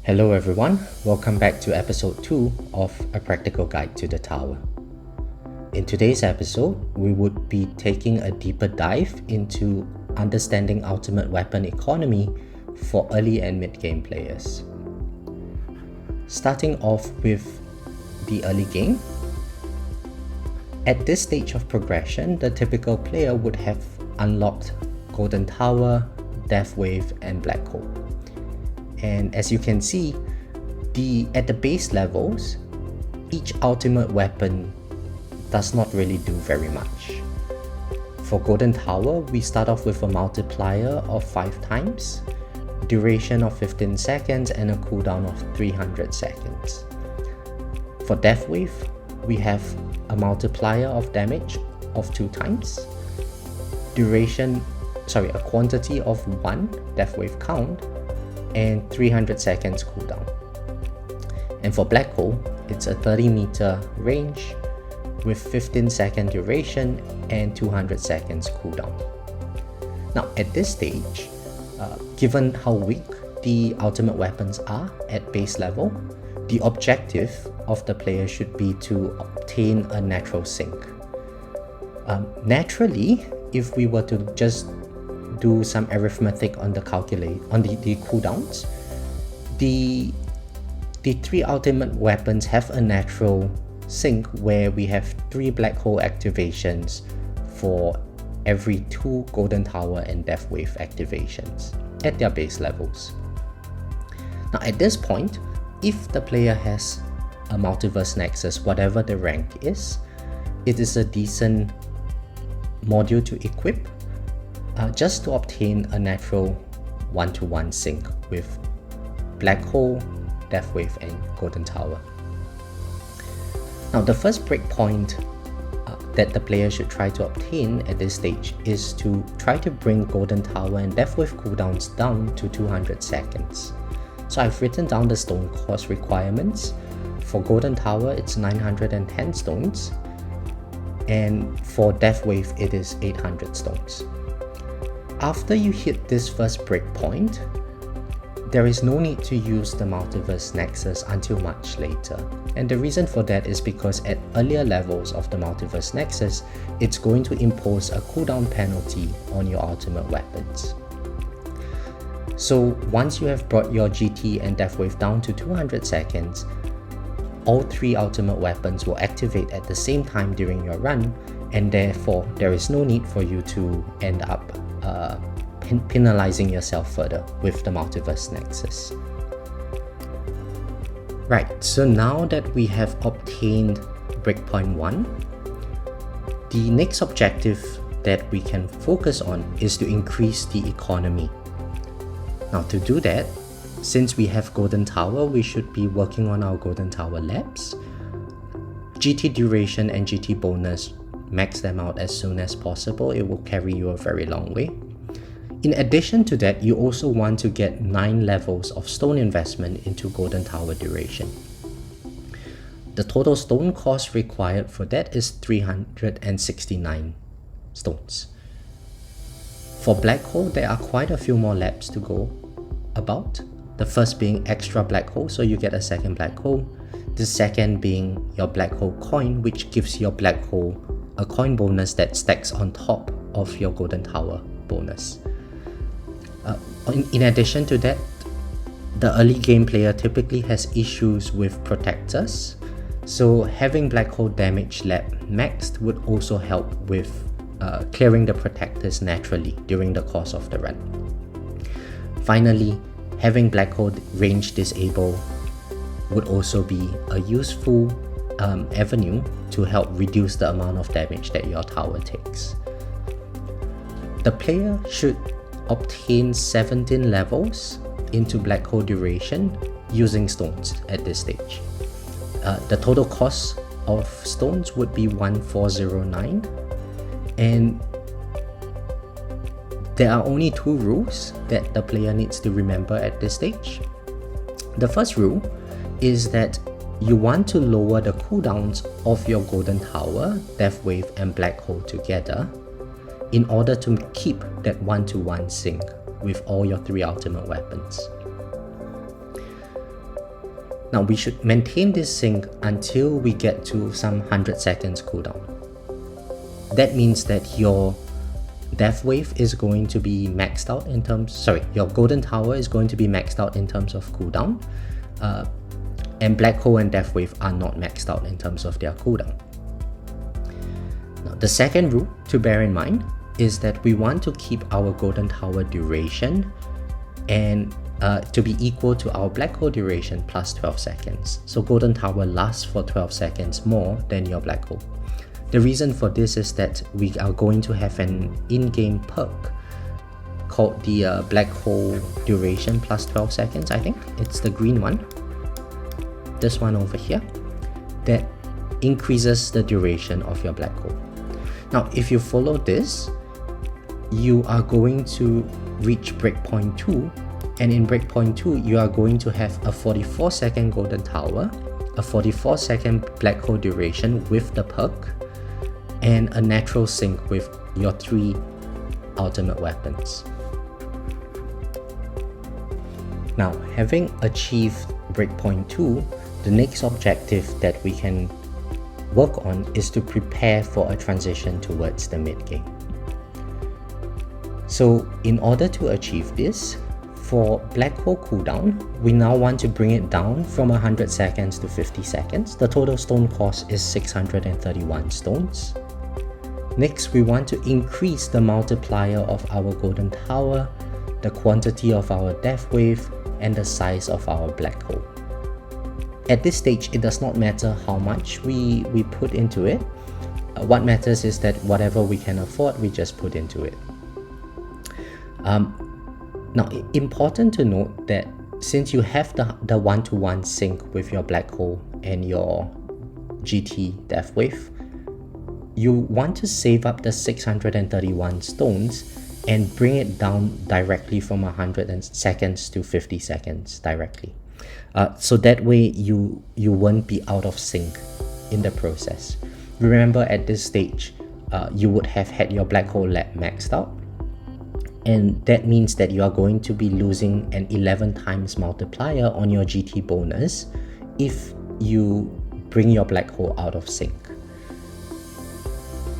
Hello everyone, welcome back to episode 2 of A Practical Guide to the Tower. In today's episode, we would be taking a deeper dive into understanding ultimate weapon economy for early and mid-game players. Starting off with the early game. At this stage of progression, the typical player would have unlocked Golden Tower, Death Wave, and Black Hole. And as you can see, at the base levels, each ultimate weapon does not really do very much. For Golden Tower, we start off with a multiplier of 5 times, duration of 15 seconds, and a cooldown of 300 seconds. For Death Wave, we have a multiplier of damage of 2 times, a quantity of 1 Death Wave count, and 300 seconds cooldown. And for Black Hole, it's a 30-meter range with 15-second duration and 200 seconds cooldown. Now at this stage, given how weak the ultimate weapons are at base level, the objective of the player should be to obtain a natural sync. Naturally, if we were to just do some arithmetic on the cooldowns, the 3 ultimate weapons have a natural sync where we have 3 Black Hole activations for every 2 Golden Tower and Death Wave activations at their base levels. Now at this point, if the player has a Multiverse Nexus, whatever the rank is, it is a decent module to equip just to obtain a natural 1-to-1 sync with Black Hole, Death Wave, and Golden Tower. Now the first breakpoint that the player should try to obtain at this stage is to try to bring Golden Tower and Death Wave cooldowns down to 200 seconds. So I've written down the stone cost requirements. For Golden Tower, it's 910 stones, and for Death Wave, it is 800 stones. After you hit this first breakpoint, there is no need to use the Multiverse Nexus until much later. And the reason for that is because at earlier levels of the Multiverse Nexus, it's going to impose a cooldown penalty on your ultimate weapons. So once you have brought your GT and Death Wave down to 200 seconds, all 3 ultimate weapons will activate at the same time during your run, and therefore there is no need for you to end up penalizing yourself further with the Multiverse Nexus. Right, so now that we have obtained Breakpoint 1, the next objective that we can focus on is to increase the economy. Now to do that, since we have Golden Tower, we should be working on our Golden Tower labs. GT duration and GT bonus, max them out as soon as possible. It will carry you a very long way. In addition to that, you also want to get 9 levels of stone investment into Golden Tower duration. The total stone cost required for that is 369 stones. For Black Hole, there are quite a few more labs to go about. The first being extra Black Hole, so you get a second Black Hole. The second being your Black Hole coin, which gives your Black Hole a coin bonus that stacks on top of your Golden Tower bonus. In addition to that, the early game player typically has issues with protectors, so having Black Hole damage lab maxed would also help with clearing the protectors naturally during the course of the run. Finally, having Black Hole range disable would also be a useful avenue to help reduce the amount of damage that your tower takes. The player should obtain 17 levels into Black Hole duration using stones at this stage. The total cost of stones would be 1409, and there are only 2 rules that the player needs to remember at this stage. The first rule is that you want to lower the cooldowns of your Golden Tower, Death Wave, and Black Hole together in order to keep that 1-to-1 sync with all your 3 ultimate weapons. Now we should maintain this sync until we get to some 100 seconds cooldown. That means that your Death Wave is going to be maxed out in terms, your Golden Tower is going to be maxed out in terms of cooldown, and Black Hole and Death Wave are not maxed out in terms of their cooldown. Now, the second rule to bear in mind is that we want to keep our Golden Tower duration and to be equal to our Black Hole duration plus 12 seconds. So Golden Tower lasts for 12 seconds more than your Black Hole. The reason for this is that we are going to have an in-game perk called the Black Hole duration plus 12 seconds, I think. It's the green one. This one over here. That increases the duration of your Black Hole. Now, if you follow this, you are going to reach Breakpoint 2, and in Breakpoint 2, you are going to have a 44-second Golden Tower, a 44-second Black Hole duration with the perk, and a natural sync with your 3 ultimate weapons. Now, having achieved Breakpoint 2, the next objective that we can work on is to prepare for a transition towards the mid-game. So in order to achieve this, for Black Hole cooldown, we now want to bring it down from 100 seconds to 50 seconds. The total stone cost is 631 stones. Next, we want to increase the multiplier of our Golden Tower, the quantity of our Death Wave, and the size of our Black Hole. At this stage, it does not matter how much we put into it. What matters is that whatever we can afford, we just put into it. Now, important to note that since you have the one-to-one sync with your Black Hole and your GT Death Wave, you want to save up the 631 stones and bring it down directly from 100 seconds to 50 seconds directly. So that way you won't be out of sync in the process. Remember, at this stage, you would have had your Black Hole lab maxed out, and that means that you are going to be losing an 11 times multiplier on your GT bonus if you bring your Black Hole out of sync.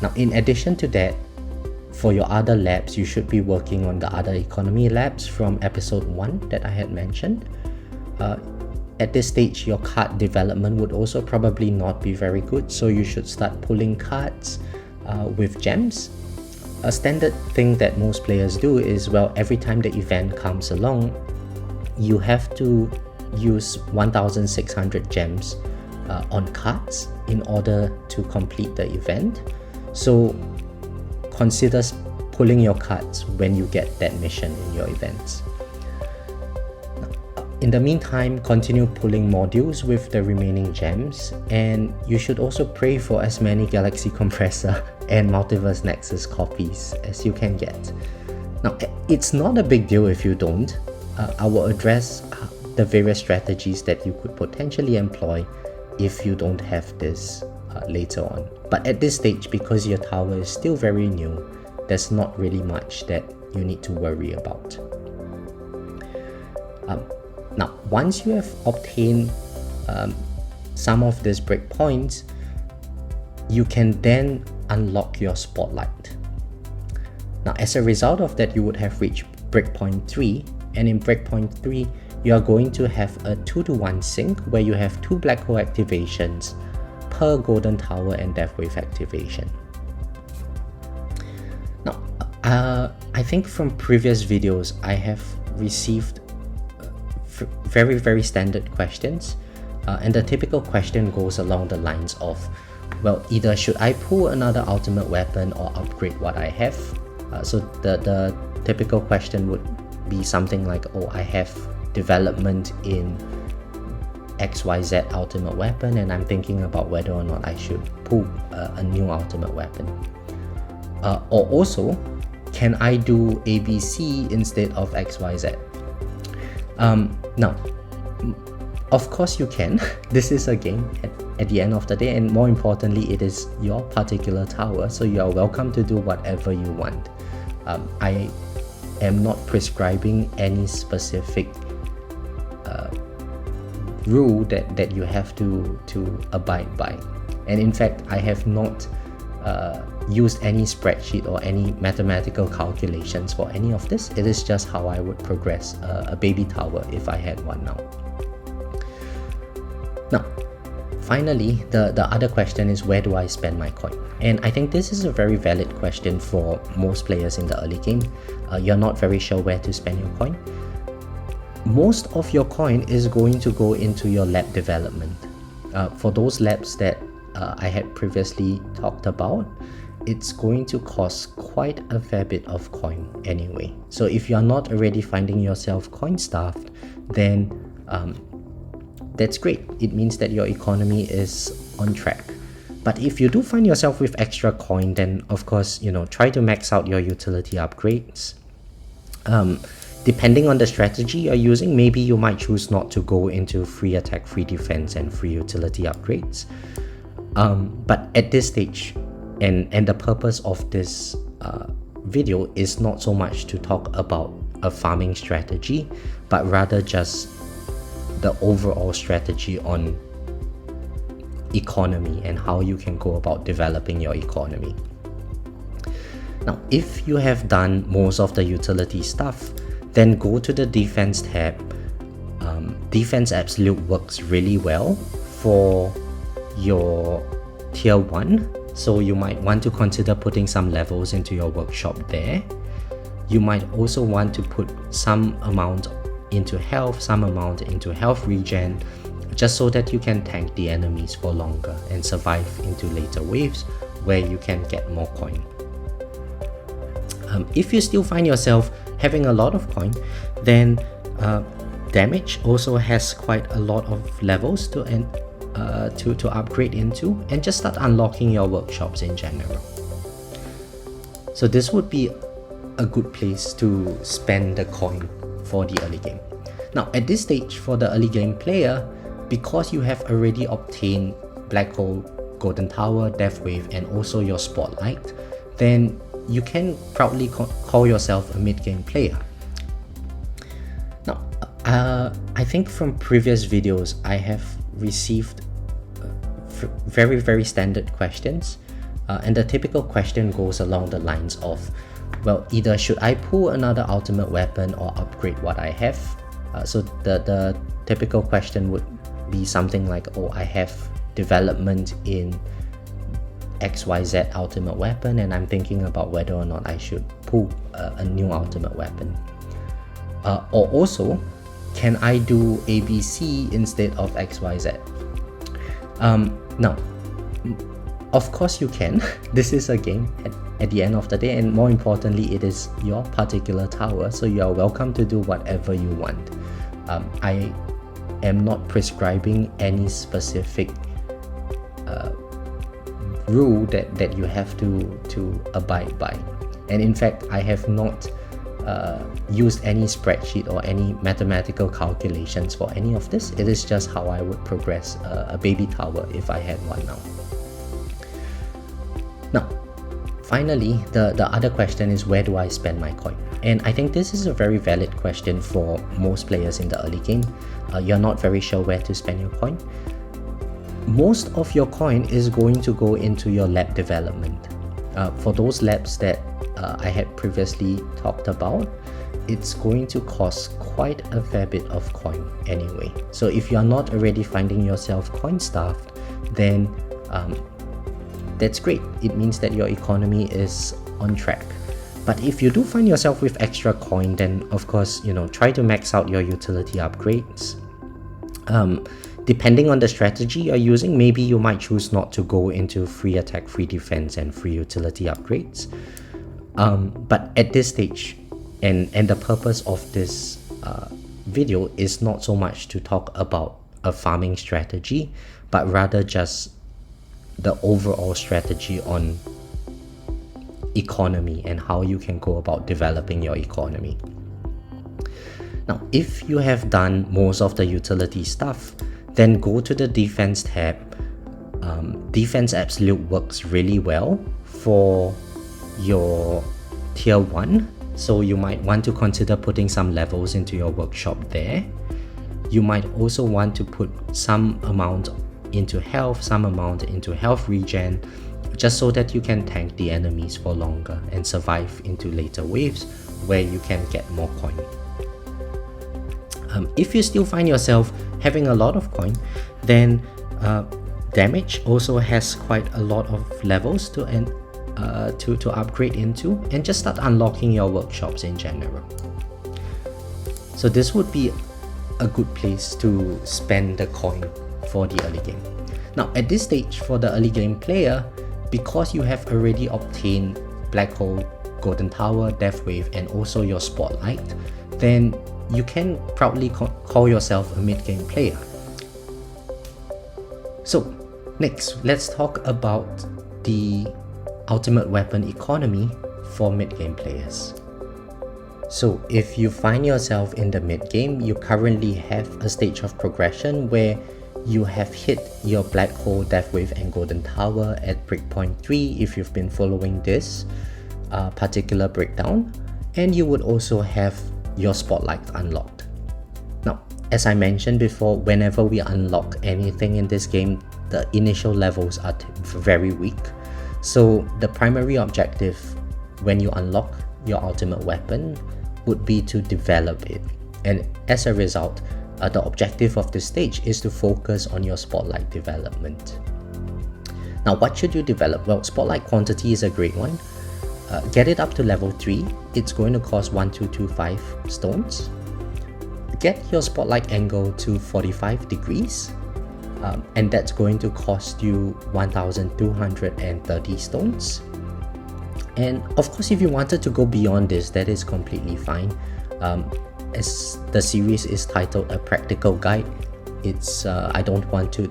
Now, in addition to that, for your other labs, you should be working on the other economy labs from episode 1 that I had mentioned. At this stage, your card development would also probably not be very good, so you should start pulling cards with gems. A standard thing that most players do is, well, every time the event comes along, you have to use 1600 gems on cards in order to complete the event. So consider pulling your cards when you get that mission in your events. In the meantime, continue pulling modules with the remaining gems, and you should also pray for as many Galaxy Compressor and Multiverse Nexus copies as you can get. Now, it's not a big deal if you don't. I will address the various strategies that you could potentially employ if you don't have this later on. But at this stage, because your tower is still very new, there's not really much that you need to worry about. Now, once you have obtained some of these breakpoints, you can then unlock your spotlight. Now, as a result of that, you would have reached Breakpoint 3, and in Breakpoint 3, you are going to have a 2-to-1 sync where you have 2 Black Hole activations per Golden Tower and Death Wave activation. Now, I think from previous videos, I have received very standard questions, and the typical question goes along the lines of, well, either should I pull another ultimate weapon or upgrade what I have. So the typical question would be something like, oh, I have development in XYZ ultimate weapon and I'm thinking about whether or not I should pull a new ultimate weapon. Or also, can I do ABC instead of XYZ? Now, of course you can. This is a game at the end of the day, and more importantly, it is your particular tower, so you are welcome to do whatever you want. I am not prescribing any specific rule that you have to abide by. And in fact, I have not used any spreadsheet or any mathematical calculations for any of this. It is just how I would progress a baby tower if I had one now. Now, finally, the other question is, where do I spend my coin? And I think this is a very valid question for most players in the early game. You're not very sure where to spend your coin. Most of your coin is going to go into your lab development. For those labs that I had previously talked about, it's going to cost quite a fair bit of coin anyway. So if you're not already finding yourself coin starved, then that's great. It means that your economy is on track. But if you do find yourself with extra coin, then of course, try to max out your utility upgrades. Depending on the strategy you're using, maybe you might choose not to go into free attack, free defense, and free utility upgrades. But at this stage, and the purpose of this video is not so much to talk about a farming strategy, but rather just the overall strategy on economy and how you can go about developing your economy. Now, if you have done most of the utility stuff, then go to the defense tab. Defense Absolute works really well for your tier 1, so you might want to consider putting some levels into your workshop there. You might also want to put some amount into health, some amount into health regen, just so that you can tank the enemies for longer and survive into later waves where you can get more coin. If you still find yourself having a lot of coin, then damage also has quite a lot of levels to upgrade into, and just start unlocking your workshops in general. So this would be a good place to spend the coin for the early game. Now at this stage, for the early game player, because you have already obtained Black Hole, Golden Tower, Death Wave, and also your Spotlight, then you can proudly call yourself a mid-game player. Now, I think from previous videos, I have received very standard questions, and the typical question goes along the lines of, well, either should I pull another ultimate weapon or upgrade what I have? So the typical question would be something like, oh, I have development in XYZ ultimate weapon, and I'm thinking about whether or not I should pull a new ultimate weapon. Or also, can I do ABC instead of XYZ? Now, of course you can. This is a game at the end of the day, and more importantly, it is your particular tower, so you are welcome to do whatever you want. I am not prescribing any specific rule that you have to abide by. And in fact, I have not used any spreadsheet or any mathematical calculations for any of this. It is just how I would progress a baby tower if I had one now. Now, finally, the other question is, where do I spend my coin? And I think this is a very valid question for most players in the early game. You're not very sure where to spend your coin. Most of your coin is going to go into your lab development. For those labs that I had previously talked about, it's going to cost quite a fair bit of coin anyway. So if you're not already finding yourself coin starved, then that's great. It means that your economy is on track. But if you do find yourself with extra coin, then of course, try to max out your utility upgrades. Depending on the strategy you're using, maybe you might choose not to go into free attack, free defense, and free utility upgrades. But at this stage, and the purpose of this video is not so much to talk about a farming strategy, but rather just the overall strategy on economy and how you can go about developing your economy. Now, if you have done most of the utility stuff, then go to the defense tab. Defense Absolute works really well for your tier 1, so you might want to consider putting some levels into your workshop there. you might also want to put some amount into health, some amount into health regen, just so that you can tank the enemies for longer and survive into later waves where you can get more coin. If you still find yourself having a lot of coin, then damage also has quite a lot of levels to upgrade into, and just start unlocking your workshops in general. So this would be a good place to spend the coin for the early game. Now at this stage, for the early game player, because you have already obtained Black Hole, Golden Tower, Death Wave, and also your Spotlight, then you can proudly call yourself a mid-game player. So next, let's talk about the ultimate weapon economy for mid-game players. So if you find yourself in the mid-game, you currently have a stage of progression where you have hit your Black Hole, Death Wave, and Golden Tower at Breakpoint 3 if you've been following this particular breakdown, and you would also have your Spotlight unlocked. Now, as I mentioned before, whenever we unlock anything in this game, the initial levels are very weak. So the primary objective when you unlock your ultimate weapon would be to develop it. And as a result, the objective of this stage is to focus on your Spotlight development. Now, what should you develop? Well, Spotlight quantity is a great one. Get it up to level 3. It's going to cost 1225 stones. Get your Spotlight angle to 45 degrees. And that's going to cost you 1230 stones. And of course, if you wanted to go beyond this, that is completely fine. As the series is titled A Practical Guide, it's I don't want to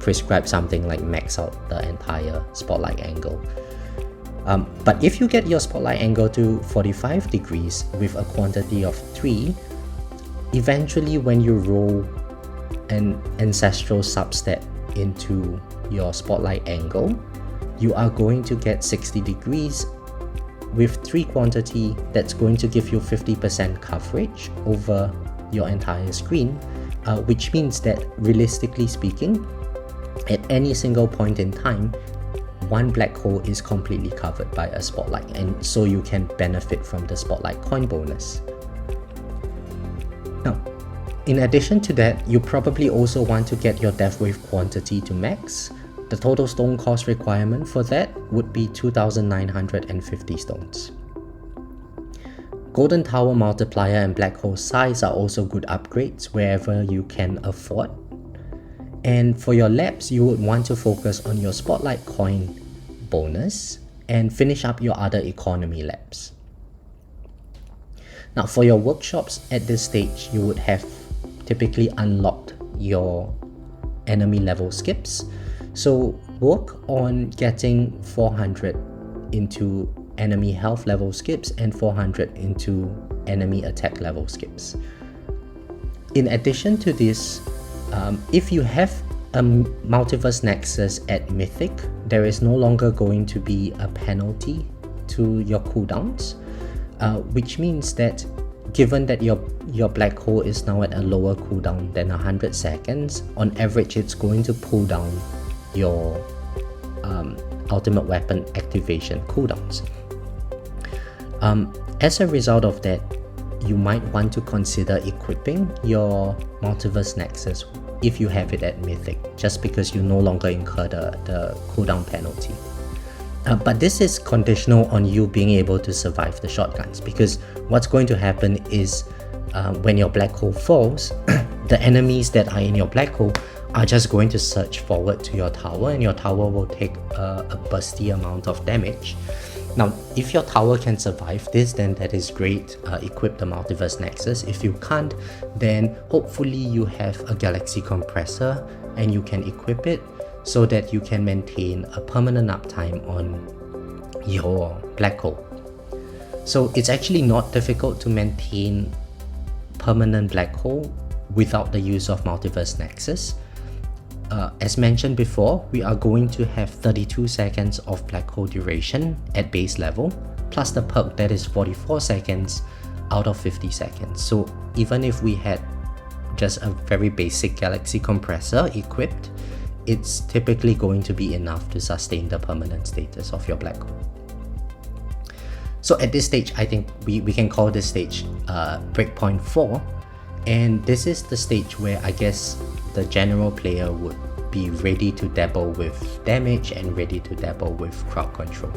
prescribe something like max out the entire Spotlight angle. But if you get your Spotlight angle to 45 degrees with a quantity of 3, eventually when you roll an ancestral substat into your Spotlight angle, you are going to get 60 degrees with 3 quantity. That's going to give you 50% coverage over your entire screen, which means that realistically speaking, at any single point in time, one black hole is completely covered by a Spotlight, and so you can benefit from the Spotlight coin bonus. Now, in addition to that, you probably also want to get your Death Wave quantity to max. The total stone cost requirement for that would be 2,950 stones. Golden Tower multiplier and black hole size are also good upgrades wherever you can afford. And for your labs, you would want to focus on your Spotlight coin bonus and finish up your other economy labs. Now for your workshops at this stage, you would have typically unlocked your enemy level skips. So work on getting 400 into enemy health level skips and 400 into enemy attack level skips. In addition to this, if you have a Multiverse Nexus at Mythic, there is no longer going to be a penalty to your cooldowns, which means that given that your black hole is now at a lower cooldown than 100 seconds, on average it's going to pull down your ultimate weapon activation cooldowns. As a result of that, you might want to consider equipping your Multiverse Nexus if you have it at Mythic, just because you no longer incur the cooldown penalty. But this is conditional on you being able to survive the shotguns, because what's going to happen is when your black hole falls, the enemies that are in your black hole are just going to surge forward to your tower, and your tower will take a bursty amount of damage. Now, if your tower can survive this, then that is great. Equip the Multiverse Nexus. If you can't, then hopefully you have a Galaxy Compressor and you can equip it so that you can maintain a permanent uptime on your black hole. So it's actually not difficult to maintain permanent black hole without the use of Multiverse Nexus. As mentioned before, we are going to have 32 seconds of black hole duration at base level, plus the perk that is 44 seconds out of 50 seconds. So even if we had just a very basic galaxy compressor equipped, it's typically going to be enough to sustain the permanent status of your black hole. So at this stage, I think we can call this stage Breakpoint 4, and this is the stage where I guess the general player would be ready to dabble with damage and ready to dabble with crowd control.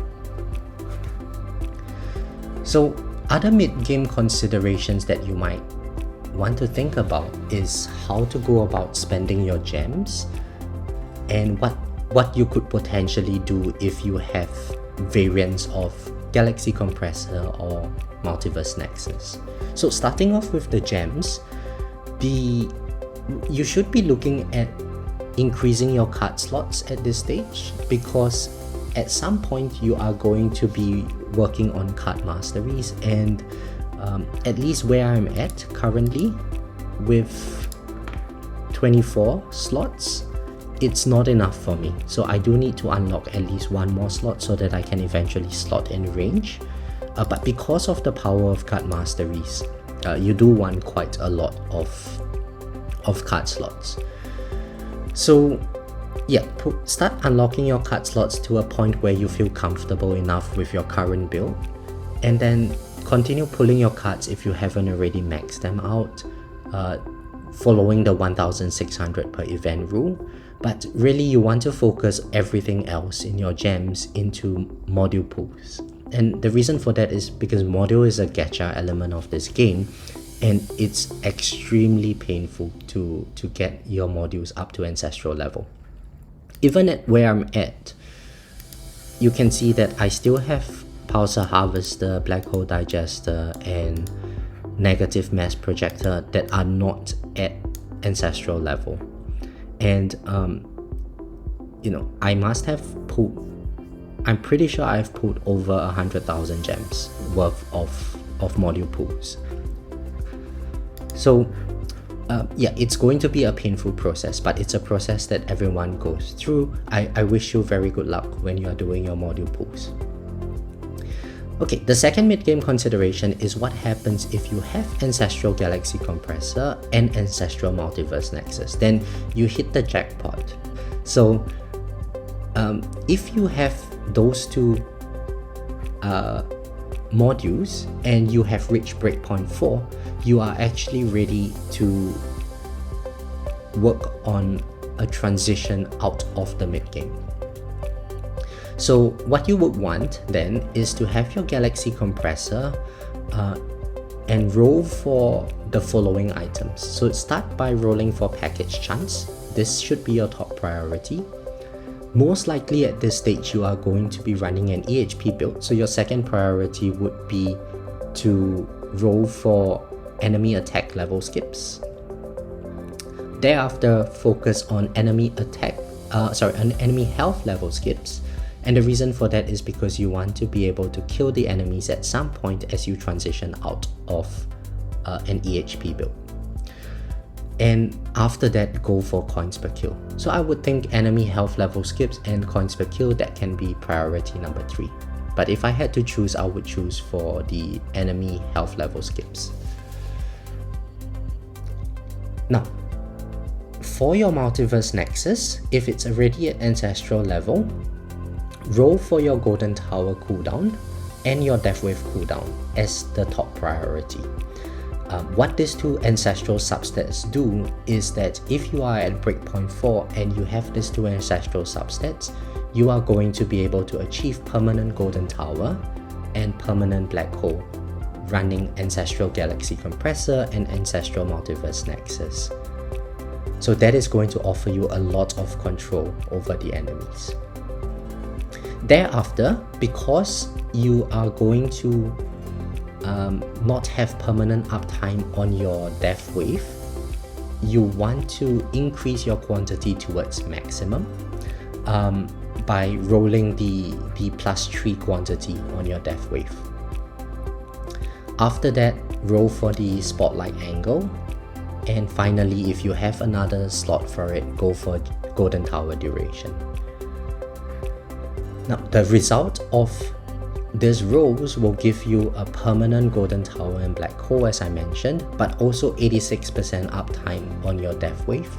So other mid-game considerations that you might want to think about is how to go about spending your gems and what you could potentially do if you have variants of Galaxy Compressor or Multiverse Nexus. So starting off with the gems, you should be looking at increasing your card slots at this stage, because at some point you are going to be working on card masteries, and at least where I'm at currently with 24 slots, it's not enough for me. So I do need to unlock at least one more slot so that I can eventually slot in range. But because of the power of card masteries, you do want quite a lot of card slots. So yeah, start unlocking your card slots to a point where you feel comfortable enough with your current build, and then continue pulling your cards if you haven't already maxed them out, following the 1600 per event rule. But really you want to focus everything else in your gems into module pools. And the reason for that is because module is a gacha element of this game, and it's extremely painful to get your modules up to ancestral level. Even at where I'm at, you can see that I still have Pulsar Harvester, Black Hole Digester, and Negative Mass Projector that are not at ancestral level. And I must have pulled, I'm pretty sure I've pulled over 100,000 gems worth of module pools. So yeah, it's going to be a painful process, but it's a process that everyone goes through. I wish you very good luck when you are doing your module pools. Okay, the second mid-game consideration is what happens if you have Ancestral Galaxy Compressor and Ancestral Multiverse Nexus. Then you hit the jackpot. So if you have those two modules and you have reached Breakpoint 4, you are actually ready to work on a transition out of the mid-game. So what you would want then is to have your Galaxy Compressor and roll for the following items. So start by rolling for Package Chance. This should be your top priority. Most likely at this stage you are going to be running an EHP build, so your second priority would be to roll for enemy attack level skips. Thereafter, focus on enemy health level skips. And the reason for that is because you want to be able to kill the enemies at some point as you transition out of an EHP build. And after that, go for coins per kill. So I would think enemy health level skips and coins per kill, that can be priority number 3. But if I had to choose, I would choose for the enemy health level skips. Now, for your Multiverse Nexus, if it's already at ancestral level, roll for your Golden Tower cooldown and your Death Wave cooldown as the top priority. What these two ancestral substats do is that if you are at Breakpoint 4 and you have these two ancestral substats, you are going to be able to achieve permanent Golden Tower and permanent Black Hole running Ancestral Galaxy Compressor and Ancestral Multiverse Nexus. So that is going to offer you a lot of control over the enemies. Thereafter, because you are going to not have permanent uptime on your Death Wave, you want to increase your quantity towards maximum by rolling the +3 quantity on your Death Wave. After that, roll for the Spotlight Angle, and finally, if you have another slot for it, go for Golden Tower duration. Now, the result of These rows will give you a permanent golden tower and black hole, as I mentioned, but also 86% uptime on your death wave.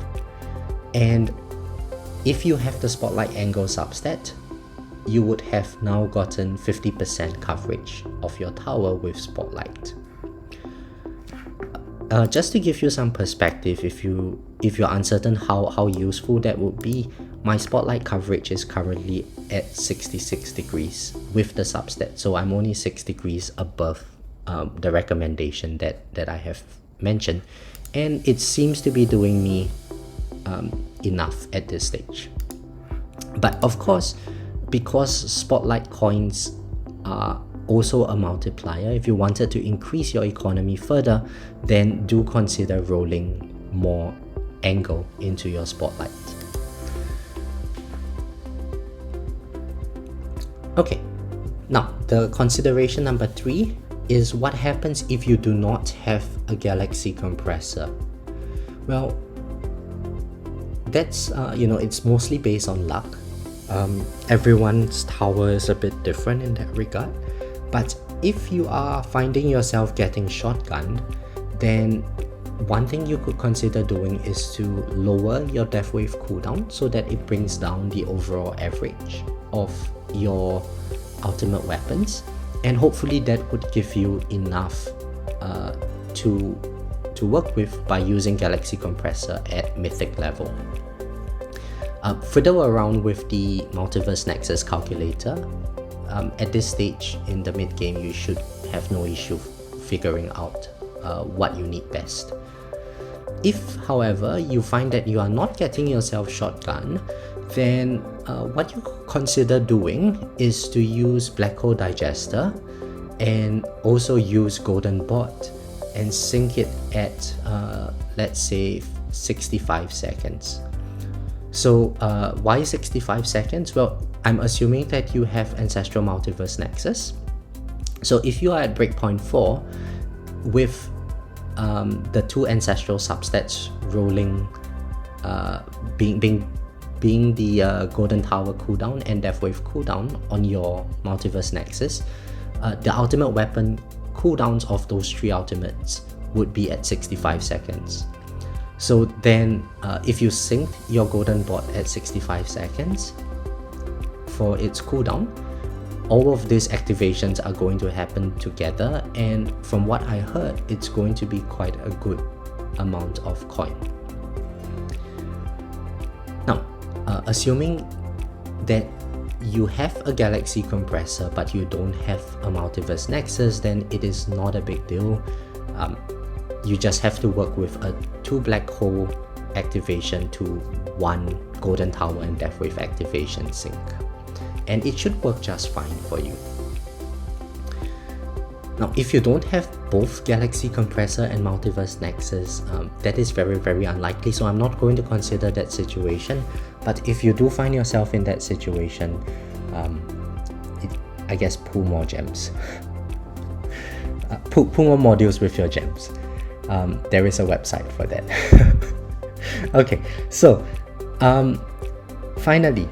And if you have the spotlight angle substat, you would have now gotten 50% coverage of your tower with spotlight. Just to give you some perspective, if you're uncertain how useful that would be, my spotlight coverage is currently at 66 degrees with the substat, so I'm only 6 degrees above the recommendation that I have mentioned, and it seems to be doing me enough at this stage. But of course, because spotlight coins are also a multiplier, if you wanted to increase your economy further, then do consider rolling more angle into your spotlight. Okay, now the consideration number 3 is what happens if you do not have a galaxy compressor. Well, that's it's mostly based on luck. Everyone's tower is a bit different in that regard, but if you are finding yourself getting shotgunned, then one thing you could consider doing is to lower your death wave cooldown so that it brings down the overall average of your ultimate weapons, and hopefully that would give you enough to work with by using Galaxy Compressor at mythic level. Fiddle around with the Multiverse Nexus calculator. At this stage in the mid game, you should have no issue figuring out what you need best. If, however, you find that you are not getting yourself shotgun, then what you consider doing is to use Black Hole Digester and also use Golden Bot and sync it at let's say 65 seconds. So why 65 seconds? Well, I'm assuming that you have Ancestral Multiverse Nexus. So if you are at Breakpoint 4 with the two Ancestral substats rolling, being the Golden Tower cooldown and Death Wave cooldown on your Multiverse Nexus, the ultimate weapon cooldowns of those three ultimates would be at 65 seconds. So then if you sync your Golden Bot at 65 seconds for its cooldown, all of these activations are going to happen together, and from what I heard, it's going to be quite a good amount of coin. Now, assuming that you have a Galaxy Compressor but you don't have a Multiverse Nexus, then it is not a big deal. You just have to work with a 2 Black Hole activation to 1 Golden Tower and Death Wave activation sync, and it should work just fine for you. Now, if you don't have both Galaxy Compressor and Multiverse Nexus, that is very, very unlikely, so I'm not going to consider that situation. But if you do find yourself in that situation, I guess pull more gems. Pull more modules with your gems. There is a website for that. Okay, so finally,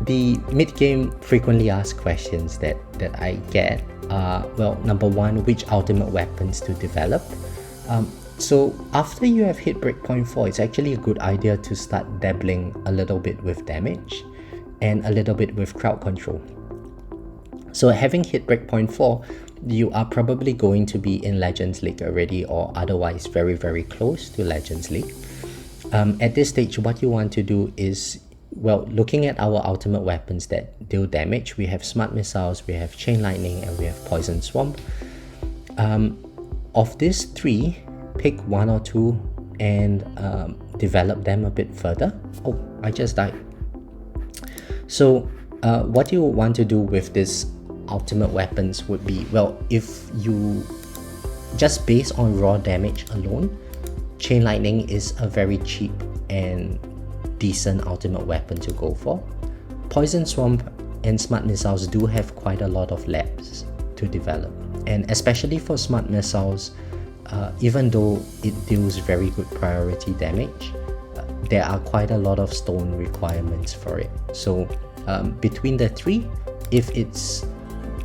the mid-game frequently asked questions that I get are, well, number one, which ultimate weapons to develop. So after you have hit Breakpoint 4, it's actually a good idea to start dabbling a little bit with damage and a little bit with crowd control. So having hit Breakpoint 4, you are probably going to be in Legends League already, or otherwise very, very close to Legends League. At this stage, what you want to do is, well, looking at our ultimate weapons that deal damage, we have Smart Missiles, we have Chain Lightning, and we have Poison Swamp. Of these three, pick one or two and develop them a bit further. Oh, I just died. So what you want to do with this ultimate weapons would be, well, if you just based on raw damage alone, Chain Lightning is a very cheap and decent ultimate weapon to go for. Poison Swamp and Smart Missiles do have quite a lot of labs to develop, and especially for Smart Missiles, even though it deals very good priority damage, there are quite a lot of stone requirements for it. So between the three, if it's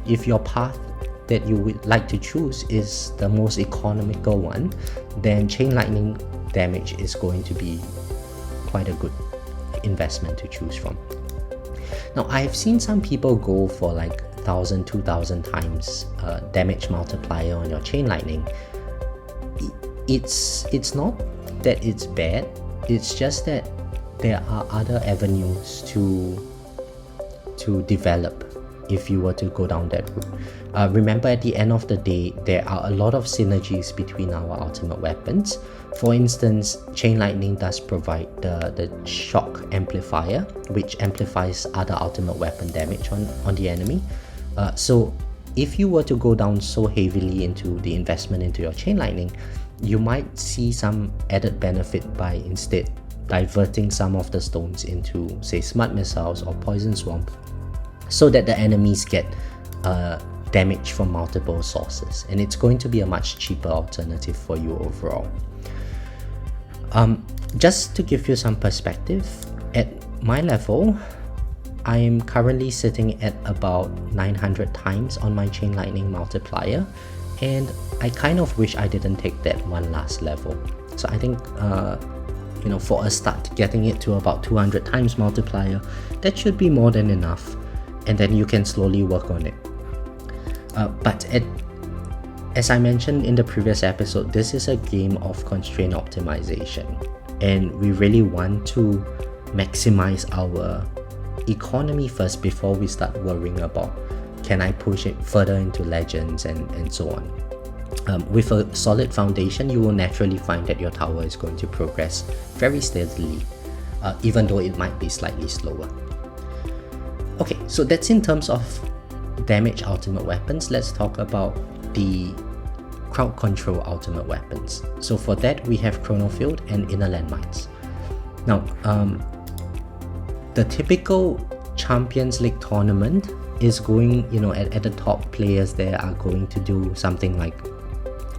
if your path that you would like to choose is the most economical one, then chain lightning damage is going to be quite a good investment to choose from. Now, I've seen some people go for like 1,000, 2,000 times damage multiplier on your chain lightning. It's not that it's bad, it's just that there are other avenues to develop if you were to go down that route. Remember, at the end of the day, there are a lot of synergies between our ultimate weapons. For instance, chain lightning does provide the shock amplifier, which amplifies other ultimate weapon damage on the enemy. So if you were to go down so heavily into the investment into your chain lightning, you might see some added benefit by instead diverting some of the stones into, say, smart missiles or poison swamp, so that the enemies get damage from multiple sources, and it's going to be a much cheaper alternative for you overall. Just to give you some perspective, at my level, I am currently sitting at about 900 times on my chain lightning multiplier, and I kind of wish I didn't take that one last level. So I think for a start, getting it to about 200 times multiplier, that should be more than enough, and then you can slowly work on it. But as I mentioned in the previous episode, this is a game of constraint optimization, and we really want to maximize our economy first before we start worrying about, can I push it further into legends and so on. With a solid foundation, you will naturally find that your tower is going to progress very steadily, even though it might be slightly slower. Okay, so that's in terms of damage ultimate weapons. Let's talk about the crowd control ultimate weapons. So for that, we have Chrono Field and Inner Landmines. Now, the typical Champions League tournament is going, at the top players there are going to do something like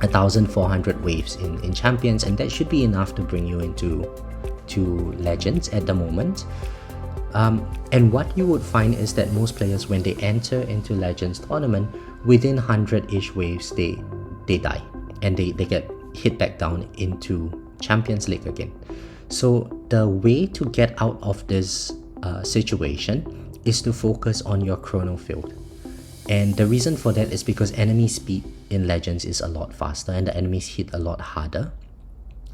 1,400 waves in Champions, and that should be enough to bring you into Legends at the moment. And what you would find is that most players, when they enter into Legends tournament, within 100-ish waves, they die, and they get hit back down into Champions League again. So the way to get out of this situation is to focus on your Chrono Field. And the reason for that is because enemy speed in Legends is a lot faster and the enemies hit a lot harder.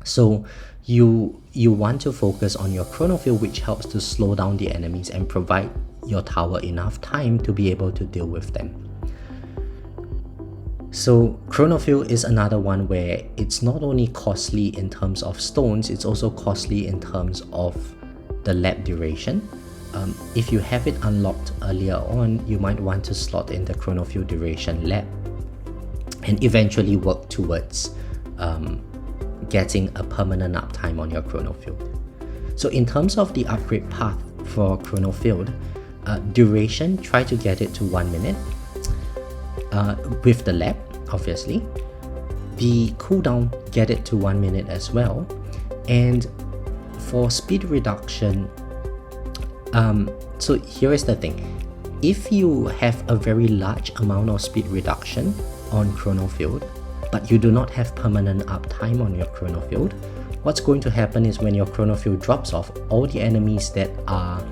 So you want to focus on your Chrono Field, which helps to slow down the enemies and provide your tower enough time to be able to deal with them. So Chrono Field is another one where it's not only costly in terms of stones, it's also costly in terms of the lap duration. If you have it unlocked earlier on, you might want to slot in the Chrono Field duration lap and eventually work towards getting a permanent uptime on your Chrono Field. So in terms of the upgrade path for Chrono Field, duration, try to get it to 1 minute with the lap, obviously. The cooldown, get it to 1 minute as well. And for speed reduction, so here is the thing. If you have a very large amount of speed reduction on Chrono Field, but you do not have permanent uptime on your Chrono Field, what's going to happen is when your Chrono Field drops off, all the enemies that are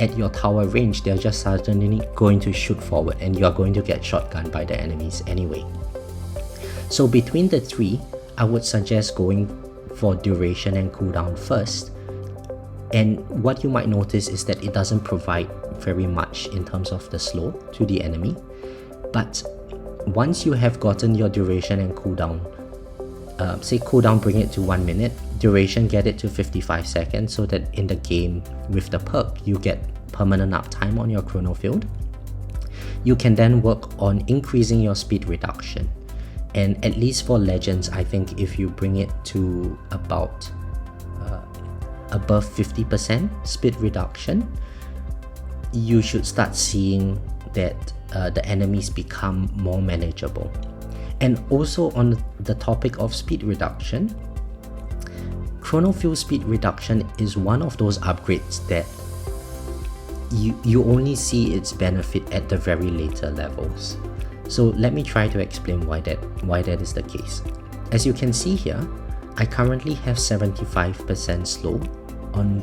at your tower range, they're just suddenly going to shoot forward and you're going to get shotgunned by the enemies anyway. So between the three, I would suggest going for duration and cooldown first. And what you might notice is that it doesn't provide very much in terms of the slow to the enemy. But once you have gotten your duration and cooldown, say cooldown bring it to 1 minute, duration get it to 55 seconds, so that in the game with the perk you get permanent uptime on your Chrono Field. You can then work on increasing your speed reduction. And at least for Legends, I think if you bring it to about above 50% speed reduction, you should start seeing that the enemies become more manageable. And also on the topic of speed reduction, Chrono Field speed reduction is one of those upgrades that you only see its benefit at the very later levels. So let me try to explain why that is the case. As you can see here, I currently have 75% slow on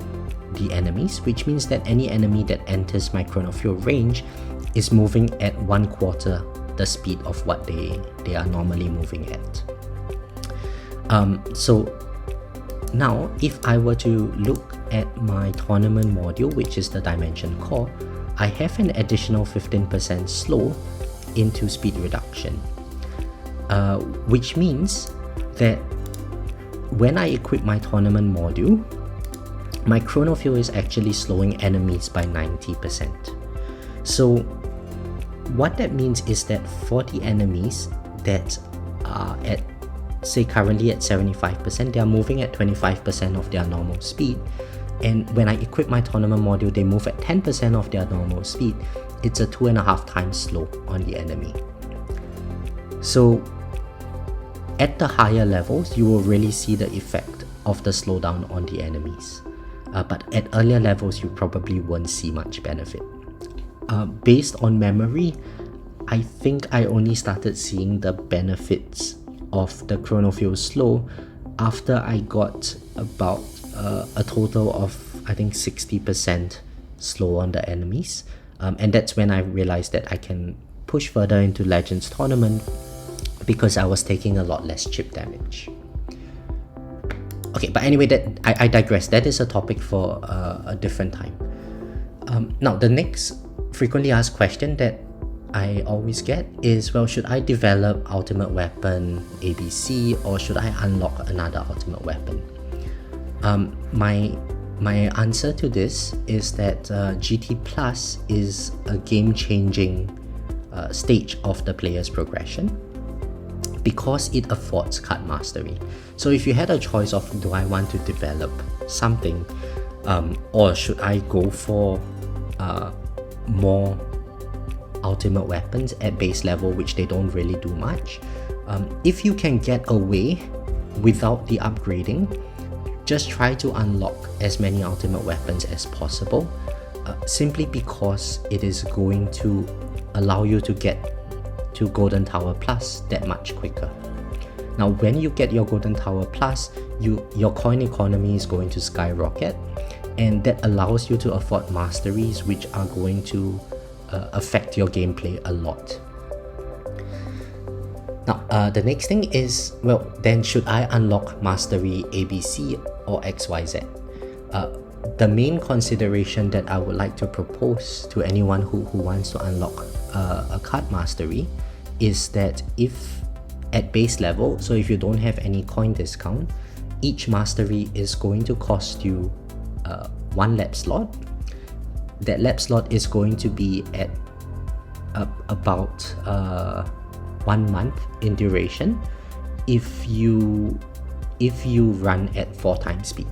the enemies, which means that any enemy that enters my chronofuel range is moving at 1/4 the speed of what they are normally moving at. So now if I were to look at my tournament module, which is the dimension core, I have an additional 15% slow into speed reduction, which means that when I equip my tournament module, my chronofuel is actually slowing enemies by 90%. So what that means is that for the enemies that are at, say, currently at 75%, they are moving at 25% of their normal speed. And when I equip my tournament module, they move at 10% of their normal speed. It's a 2.5 times slow on the enemy. So at the higher levels, you will really see the effect of the slowdown on the enemies. But at earlier levels, you probably won't see much benefit. Based on memory, I think I only started seeing the benefits of the chronofuel slow after I got about a total of, I think, 60% slow on the enemies. And that's when I realized that I can push further into Legends Tournament because I was taking a lot less chip damage. Okay, but anyway, that I digress. That is a topic for a different time. Now, the next frequently asked question that I always get is, well, should I develop Ultimate Weapon ABC or should I unlock another Ultimate Weapon? My answer to this is that GT Plus is a game-changing stage of the player's progression because it affords card mastery. So if you had a choice of, do I want to develop something or should I go for more ultimate weapons at base level, which they don't really do much, if you can get away without the upgrading, just try to unlock as many ultimate weapons as possible, simply because it is going to allow you to get to Golden Tower Plus that much quicker. Now, when you get your Golden Tower Plus, your coin economy is going to skyrocket, and that allows you to afford masteries which are going to affect your gameplay a lot. Now, the next thing is, well, then should I unlock Mastery ABC or XYZ? The main consideration that I would like to propose to anyone who wants to unlock a card mastery is that if at base level, so if you don't have any coin discount, each mastery is going to cost you 1 lab slot. That lab slot is going to be at about 1 month in duration if you run at 4 times speed.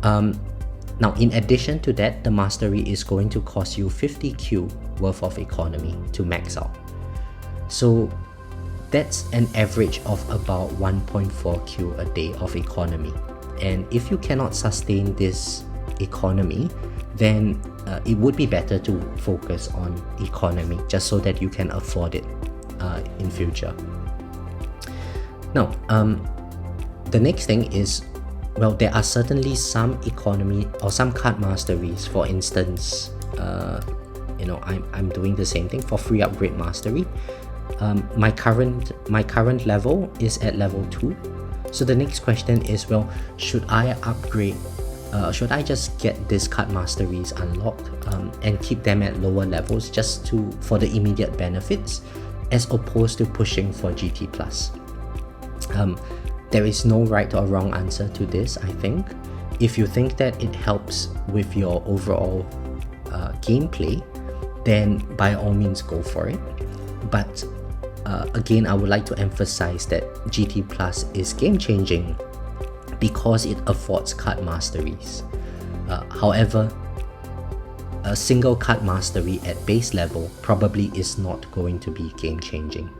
Now, in addition to that, the mastery is going to cost you 50Q worth of economy to max out. So that's an average of about 1.4Q a day of economy. And if you cannot sustain this economy, then it would be better to focus on economy just so that you can afford it in future. Now, the next thing is, well, there are certainly some economy or some card masteries. For instance, I'm doing the same thing for free upgrade mastery. My current level is at level 2. So the next question is, well, should I upgrade? Should I just get these card masteries unlocked and keep them at lower levels just for the immediate benefits, as opposed to pushing for GT Plus? There is no right or wrong answer to this, I think. If you think that it helps with your overall gameplay, then by all means go for it. But again, I would like to emphasize that GT Plus is game-changing because it affords card masteries. However, a single card mastery at base level probably is not going to be game-changing.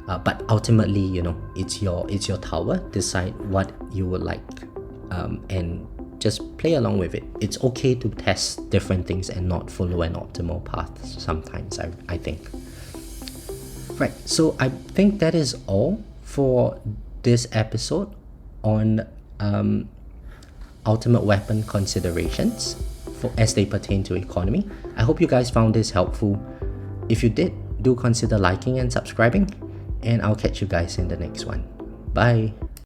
But ultimately, it's your tower. Decide what you would like, and just play along with it. It's okay to test different things and not follow an optimal path sometimes, I think. Right, so I think that is all for this episode on ultimate weapon considerations as they pertain to economy. I hope you guys found this helpful. If you did, do consider liking and subscribing, and I'll catch you guys in the next one. Bye.